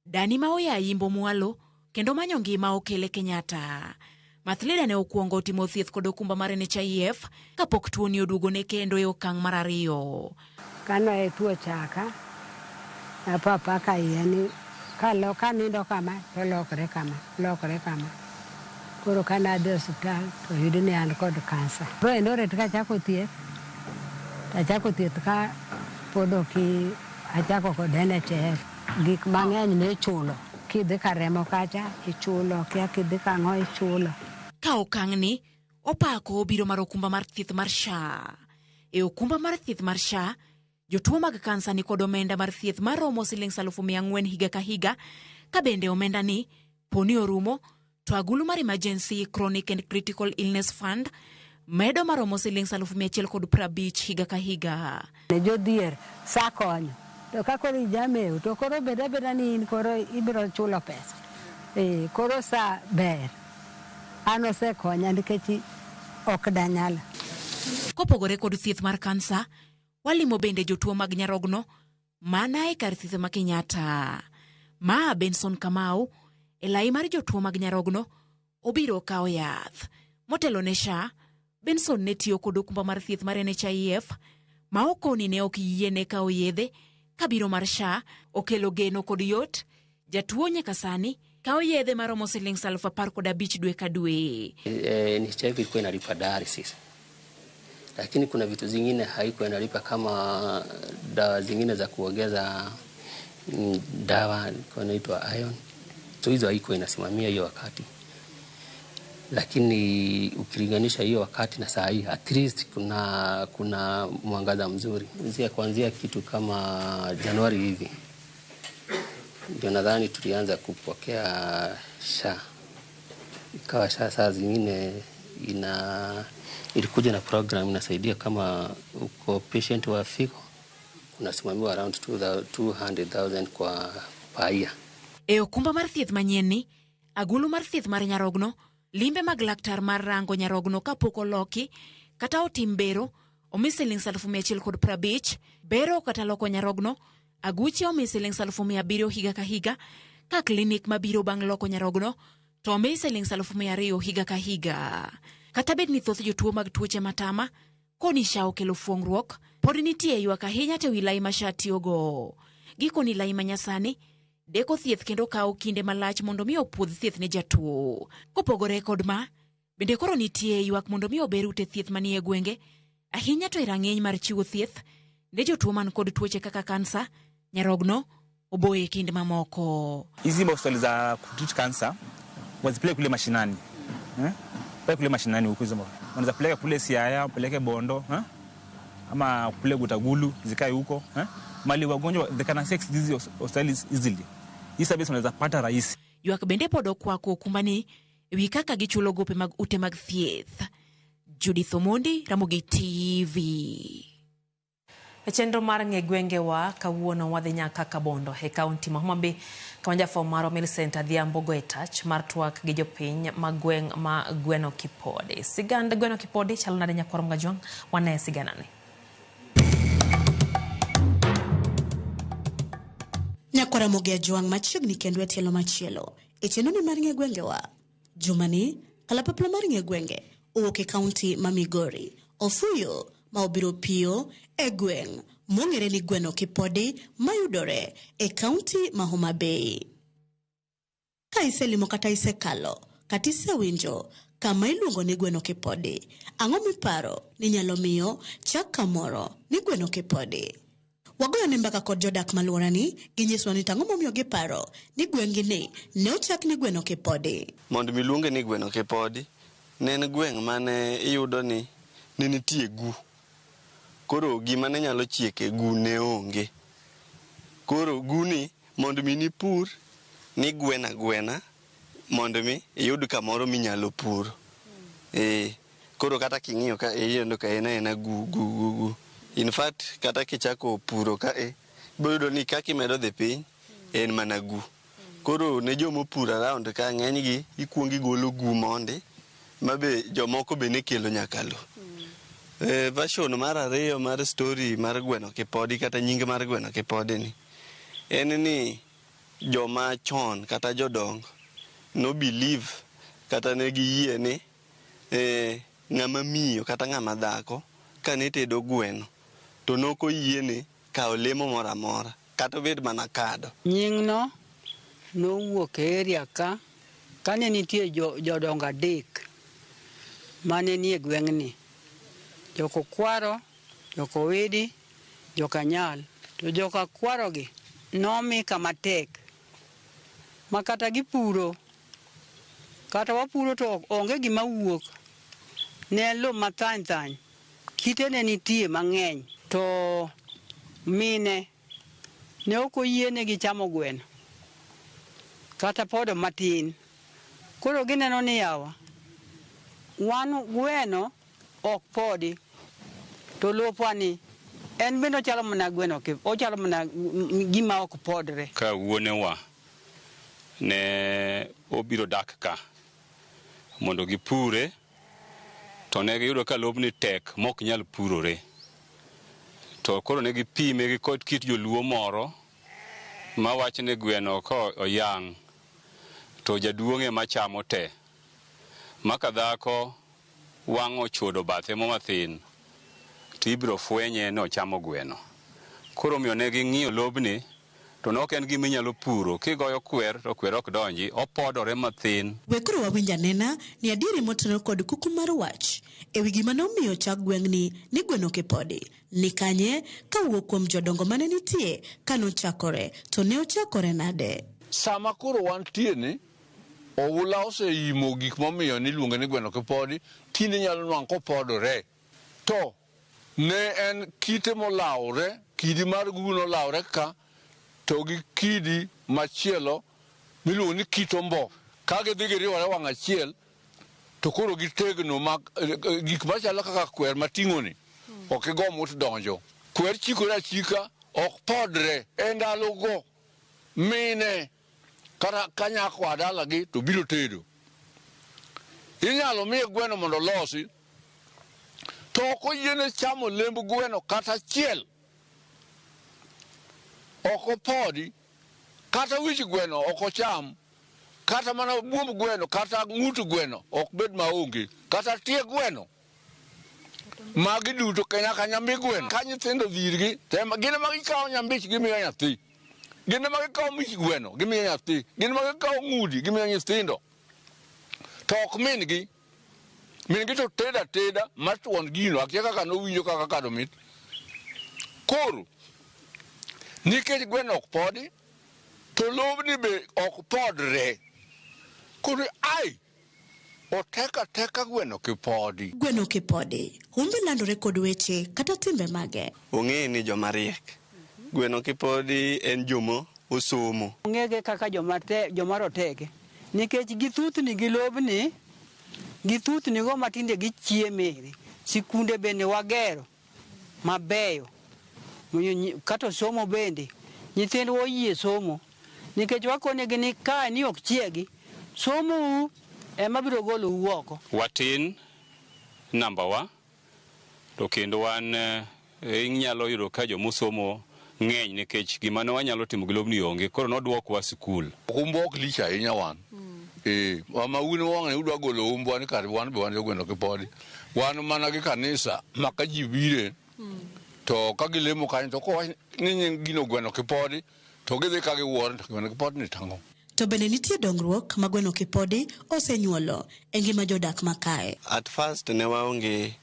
dani ma oya Yimbo Mwalo kendo manyo ngima okele Kenyatta. Mathlida ne okuongo timo thieth kod okumba mar NHIF kapok tuo ni oduogo ne kendo e okang' mar ariyo. Kano e tuo chaka, na papa ka yani ka nindo kama, to lokre kama. Koro kana de hospital to yudo ni an kod kansa. Ro endore tka chako thieth ka podo ki achako kod NHIF. Gik mang'eny ne chulo. Kidhi ka remo kacha ichulo, kidhi ka ng'o ichulo. Ka okang' ni opako obiro mar okumba mar thieth mar SHA. E okumba mar thieth mar SHA, jotuo mag kansa ni kod omenda mar thieth mar romo Sh400,000 higa ka higa, ka bende omenda ni poni orumo to agulu mar emergency chronic and critical illness fund medo mar romo Sh150,000 higa ka higa. Ne jodhier sa konyo. To ka koro ijameu, to koro beda ni in koro ibiro chulo pesa. Koro sa ber. Ano se konya nikech ok danyala. Kopogore kod thieth mar kansa, walimo bende jotuo mag nyarogno mana e kar thieth ma Kenyatta. Ma Benson Kamau, e lai mar jotuo mag nyarogno, obiro kawo yath. Motelo ne SHA, Benson ne tiyo kod okumba mar thieth mar NHIF, ma okoni ne ok yiene kawo yedhe. Kabiro mar SHA okelo geno kod yot, jatuo nyaka sani kawo yedhe maromo Sh10,015 dwe ka dwe. NHIF ilikuwa inalipa dialysis, lakini kuna vitu zingine haikuwa inalipa kama dawa zingine za kuongeza dawa inaitwa iron. So hizo haikuwa inasimamia hiyo wakati. Lakini ukilinganisha hiyo wakati na saa hii, at least kuna mwangaza mzuri. Kuanzia kitu kama Januari hivi, ndio nadhani tulianza kupokea SHA. Ikawa SHA saa zingine ilikuja na program inasaidia kama uko patient wa figo, unasimamiwa around 200,000 kwa paia. E okumba mar thieth manyien ni, agulu mar thieth mar nyarogno, limbe mag laktar mar rango nyarogno kapok oloki, kata otim bero, omi Sh150,000, bero kata loko nyarogno, aguche omi Sh700,000 higa ka higa, ka klinik mabiro bang' loko nyarogno, to omi Sh200,000 higa ka higa. Kata bed ni thoth jotuo mag tuoche matama, koni SHA okelo fuong'ruok, pod nitie ywak ahinya te wi lai ma SHA tiyogo. Gikoni lai manyasani, deko thieth kendo kawo kinde malach mondo mi opuodh thieth ne jatuo. Kopogore kod ma, bende koro nitie ywak mondo mi ober ute thieth manie gwenge, ahinya to e rang'iny mar chiwo thieth ne jotuo man kod tuoche kaka kansa, nyarogno, oboye kinde mamoko. Hizi hospitali za kutibu kansa wazipeleke kule mashinani. Pale kule mashinani huko hizo. Wanaweza peleka kule Siaya, peleke Bondo, ama kule Gutagulu, zikae huko, mali wagonjwa they can access these hospitals easily. Hii service unaweza pata rahisi. Ywak bende podo kwako okumbani wi kaka gichulo gope mag ute mag thieth. Judith Omondi, Ramogi TV. E chenro mar ng'e gwenge wa kawuono wadhi nyaka Kabondo e kaunti ma Homa Bay kama jafwambo mar Millicent Adhiambo go e tach mar twak gi jopiny mag gweng' ma Gweno Kipodi. Sigand Gweno Kipodi chalo nade Nyakwaro Mgajwang wane siganani. Nyakwaro Mgajwang machiegni kendo e tielo machielo. E chenro mar ng'e gwenge wa jumani kalapapla mar ng'e gwenge owuok e kaunti ma Migori. Ofuyo ma obiro piyo e gweng' mong'ere ni Gweno Kipodi mayudore e kaunti ma Homa Bay. Ka iselimo kata isekalo kata isewinjo kama iluongo ni Gweno Kipodi, ang'o miparo ni nyalo miyo chak kamoro ni Gweno Kipodi? Wagoyo ne mbaka kod jodak maluorani ginyiswa ni tang'o momiyo giparo ni gweng'ni ne ochak ni Gweno Kipodi. Mondo miluonge ni Gweno Kipodi ne en gweng' mane iyudo ni nitie gu. Koro gima ne nyalo chieke gu ne onge. Koro guni mondo mi ni pur ni gwena mondo mi iyud kamoro minyalo pur. Koro kata king'iyo ka iyendo ka ena gu. In fact kata kichako puro ka boyudo ni kaki medo dhi piny en mana gu. Koro ne jomo puro around ka ng'enygi ikuongi golo gu monde mabe jomoko be ne kelo nyakalo. Version mar ariyo mar story mar Gweno Kipodi kata nying mar Gweno Kipodi ni en ni joma chon kata jodong no believe kata ne giyie ni ng'ama miyo kata ng'ama dhako kane tedo gweno to noko yie ni kao lemo moro amora kata obed mana kado. Nying no nowuok e area ka kane nitie jodongo adek mane nie gweng'ni, joko kwaro, joko widi, joka nyal. To joka kwaro gi nomi kama tek ma kata gipuro kata wapuro to onge gima wuok, ne lo mathany thany, kite ne nitie mang'eny, to mine ne ok oyiene gi chamo gweno kata podo matin. Koro gineno ni yawa wan gweno ok podi to lopwani en bende ochalo mana gweno, ochalo mana gima ok podre. Ka wuonewa ne obiro dak ka mondo gipure, to ne giyudo ka lobni tek mok nyal purore, to koro ne gipime gi kod kit joluo moro ma wach ne gweno ko oyang' to jaduong'e machamo te, maka dhako wang' ochodo bathe mo mathin to ibiro fwenye no chamo gweno. Koro miyo ne ging'iyo lobni, to nok en gima inyalo puro, kigoyo kwer to kwer ok donji, opodore mathin. Wekuru wawinja nena ni adieri motenore kod kuku mar wach ewi gima nomiyo chak gweng'ni ni Gweno Kipodi ni kanye kawuok kuom jodongo mane nitie kanochakore, to ne ochakore nade. Sama koro wantie ni oula oseimo gik momiyo ni luonge ni Gweno Kipodi, tinde nyalo nwang' kopodore. To ne en kite molawre, kidi mar guno lawre ka, to gi kidi machielo miluongo ni kit ombo. Ka gidhi giriwore wang' achiel, to koro gitegno gik machalo kaka kwer mating'oni ok igo mut donjo. Kwer chikore achika ok podre. E ndalogo mine kata kanyako adalagi to biro tedo, inyalo miye gweno mondo losi, to ok oyiene chamo lemb gweno kata achiel. Ok opodi, kata wich gweno ok ocham, kata mana buomb gweno kata ng'ut gweno ok bed maonge, kata tie gweno. Magi duto nyaka nyambi gweno. Ka nyithindo dhirgi, gine ma gikawo nyambich gimiyo nyathi, gine ma gikawo mich gweno gimiyo nyathi, gine ma gikawo ng'udi gimiyo nyithindo. To ok min gi to teda matuon gino, akia kaka nowinjo kaka kado mit. Koro nikech gweno ok podi, to lobni be ok podre. Koro oteka Gweno Kipodi. Gweno Kipodi humbe landore kod weche kata timbe mage. Ong'e ni joma riek. Gweno Kipodi en jomo osomo. Ong'ege kaka joma roteke, nikech githuthni gi lobni, githuthni go matinde gichieme. Sikunde bende wagero mabeyo, kata somo bende nyithindo oyie somo, nikech wakonegi ni ka ni ok chiegi somo ema biro golo uoko. Watin namba wa, to kendo wan inyalo yudo ka jomosomo ng'eny nikech gima ne wanyalo timo gi lobni onge, koro nodwokwa sikul. Umbo ok lich ahinya wan. Mama uni wang'e udwa golo umbwa ni kar wan be wan Gweno Kipodi. Wan mana gi kanisa maka ji bire, to ka gilemo kanyo to ko ni nying gino Gweno Kipodi, to gidhi ka giwuoro to Gweno Kipodi ni tang'o. To bende nitie dongruok ma Gweno Kipodi osenyuolo e ngima jodak makae. At first ne waonge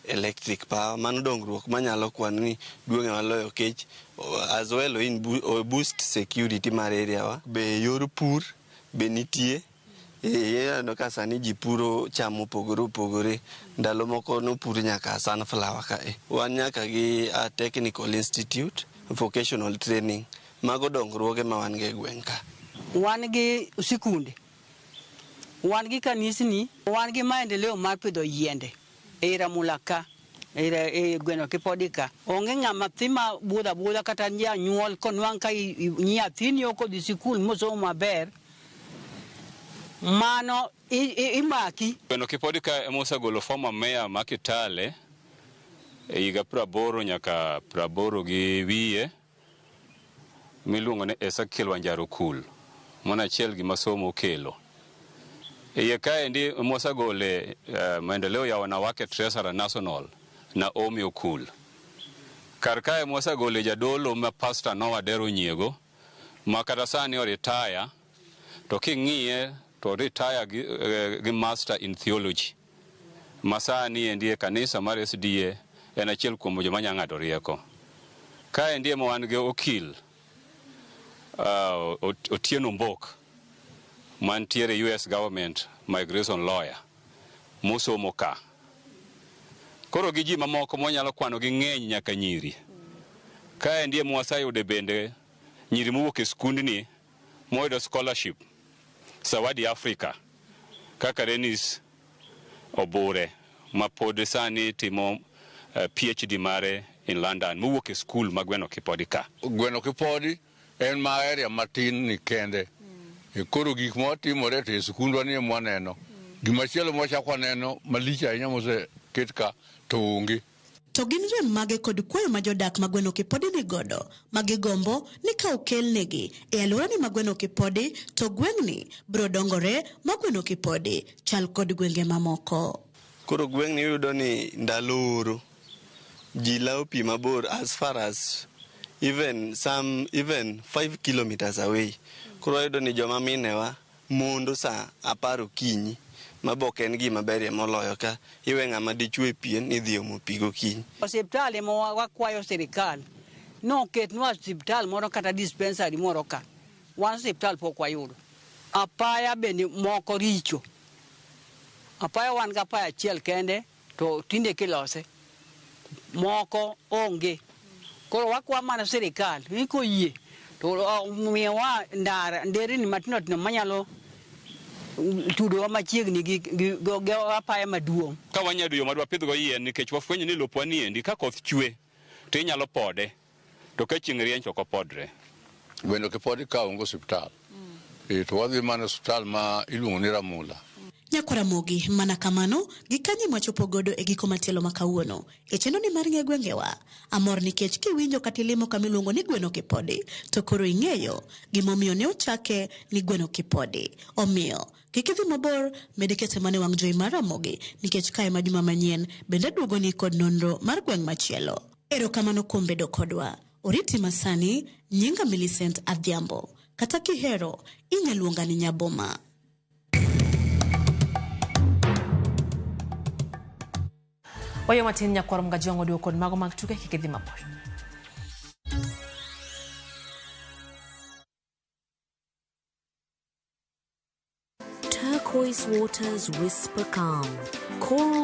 electric power, mano dongruok manyalo kwan ni duong'e maloyo kech, as well in boost security mar area wa. Be yor pur be nitie. No ka sani ji puro cham opogore, ndalo moko no pur nyaka sunflower ka. Wan nyaka gi a technical institute, vocational training, mago dongruoge ma wan ge gweng' ka. Wan gi sikunde, wan gi kanisni, wan gi maendeleo mar pidho yiende e Ramulaka, e Gweno Kipodi ka. Onge ng'ama thima budha kata nyuol konwang' ka nyathini ok odhi sikul mosomo maber, mano imaki. Gweno Kipodi ka emosegolo former mayor ma Kitale e higa 80 nyaka 80 gi wiye, miluongo ni Ezekiel Wanjaro Kul. Mona achiel gima somo okelo. Yeka ndi Mosagole maendeleo ya wanawake Treasurer National Naomi Okul. Karkae Mosagole jadolo ma pastor Noah Dero Nyego makatasani o retire to king'iye to retire gi master in theology. Masani ndiye kanisa mar SDA en achiel kuom joma nyang'ado rieko. Kae ndiye mo wan gi okil Otieno Mbok mantiere US government migration lawyer mosomo ka. Koro gi ji mamoko monyalo kwano gi ng'eny nyaka nyiri. Kae ndiye mwasayude bende nyiri mowuok e skundni moyudo scholarship Zawadi Africa kaka Renis Obure ma pod sani timo PhD mare in London mowuok e school ma Gweno Kipodi ka. Gweno Kipodi en ma area matin ni kende. Koro gik motimore to skundwa ni mwaneno. Gimachielo mwachako neno malich ahinya moseket ka to onge. To gin rem mage kod kwayo ma jodak ma Gweno Kipodi ni godo magigombo ni ka okelnegi e alworani ma Gweno Kipodi to gweng'ni biro dongore ma Gweno Kipodi chal kod gwenge mamoko. Koro gweng'ni yudo ni ndalo oro ji lawo pi mabor as far as even 5 kilometers away. Koro yudo ni joma minewa mondo sa 10 okinyi maboke en gima berie moloyo ka iwe ng'ama dichwe pien idhi omo pi gokinyi. Osiptal emo wakwayo sirikal no ketnwa osiptal moro kata dispensary moro ka. Wan osiptal pok wayudo. Apaya bende moko richo. Apaya wan ga apaya achiel kende to tinde kilose. Moko onge. Koro wakwa mana sirikal iko yie to miwa ndere ni matino tino manyalo tudo machiegni gi apaya maduong'. Ka wanyado yo madwa pidho yien nikech wafwenyo ni lopwa ni endi ka koth chwe to inyalo pode to ka chieng' rieny to ok opodre. Gweno Kipodi ka onge osiptal. To wadhi mana osiptal ma iluongo ni Ramula. Nyakwaramogi mana kamano gikanyi mwachopo godo e giko matielo makawuono e chenoni mar ng'e gwengewa. Amor nikech kiwinjo katilimo kamiluongo ni Gweno Kipodi to koro ing'eyo gimomiyo ne ochake ni Gweno Kipodi. Omiyo kik idhi mabor, med kete mane wang' jowi mar Ramogi nikech kae ma juma manyien bende duogo ni kod nonro mar gweng' machielo. Erokamano kuom bedo kodwa. Oriti masani nyinga Millicent Adhiambo. Kata kihero inyaluonga ni Nyaboma. Wayo matin nyakwaro mga jongo duo kod mago mag tuke kikidhi mabor. Turquoise waters whisper calm. Coral